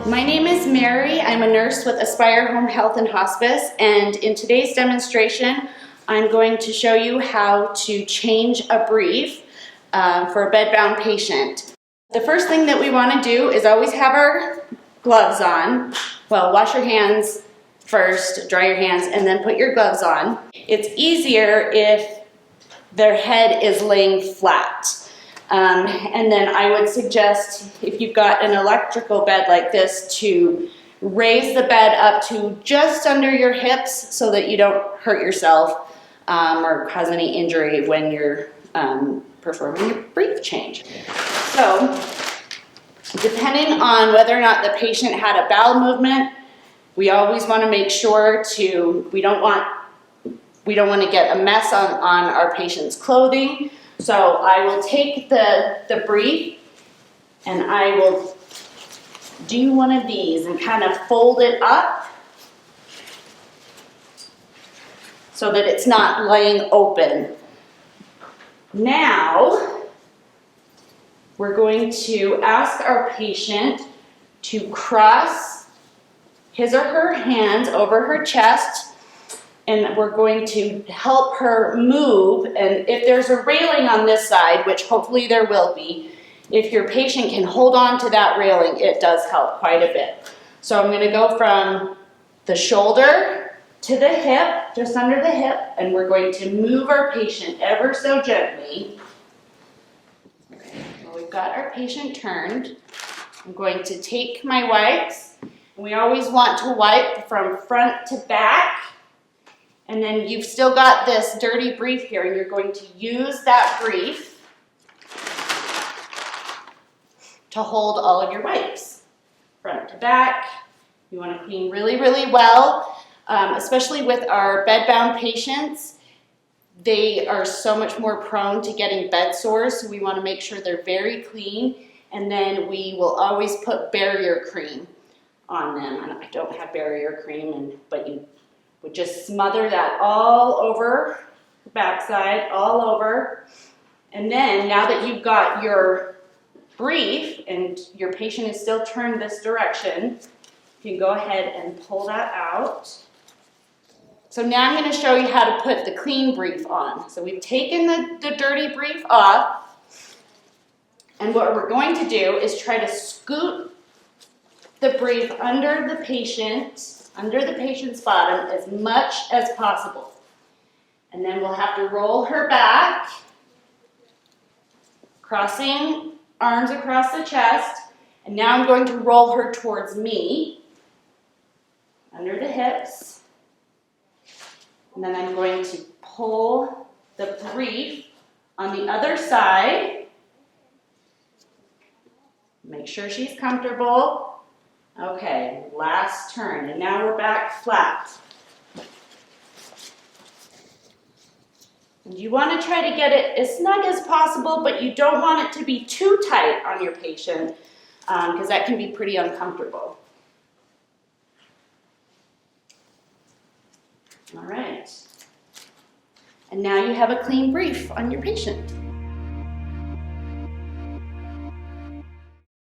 My name is Mary. I'm a nurse with Aspire Home Health and Hospice, and in today's demonstration, I'm going to show you how to change a brief for a bedbound patient. The first thing that we want to do is always have our gloves on. Well, wash your hands first, dry your hands, and then put your gloves on. It's easier if their head is laying flat. And then I would suggest, if you've got an electrical bed like this, to raise the bed up to just under your hips so that you don't hurt yourself or cause any injury when you're performing your brief change. So, depending on whether or not the patient had a bowel movement, we always want to make sure we don't want to get a mess on our patient's clothing. So I will take the brief and I will do one of these and kind of fold it up so that it's not laying open. Now, we're going to ask our patient to cross his or her hands over her chest, and we're going to help her move. And if there's a railing on this side, which hopefully there will be, if your patient can hold on to that railing, it does help quite a bit. So I'm going to go from the shoulder to the hip, just under the hip, and we're going to move our patient ever so gently. Okay, well, we've got our patient turned. I'm going to take my wipes. We always want to wipe from front to back. And then you've still got this dirty brief here, and you're going to use that brief to hold all of your wipes. Front to back. You want to clean really, really well, especially with our bedbound patients. They are so much more prone to getting bed sores, so we want to make sure they're very clean. And then we will always put barrier cream on them. And I don't have barrier cream, but you would just smother that all over the backside, all over. And then now that you've got your brief and your patient is still turned this direction, you can go ahead and pull that out. So now I'm going to show you how to put the clean brief on. So we've taken the dirty brief off, and what we're going to do is try to scoot the brief under the patient's bottom as much as possible. And then we'll have to roll her back, crossing arms across the chest. And now I'm going to roll her towards me, under the hips. And then I'm going to pull the brief on the other side. Make sure she's comfortable. Okay, last turn, and now we're back flat. And you want to try to get it as snug as possible, but you don't want it to be too tight on your patient, because that can be pretty uncomfortable. All right. And now you have a clean brief on your patient.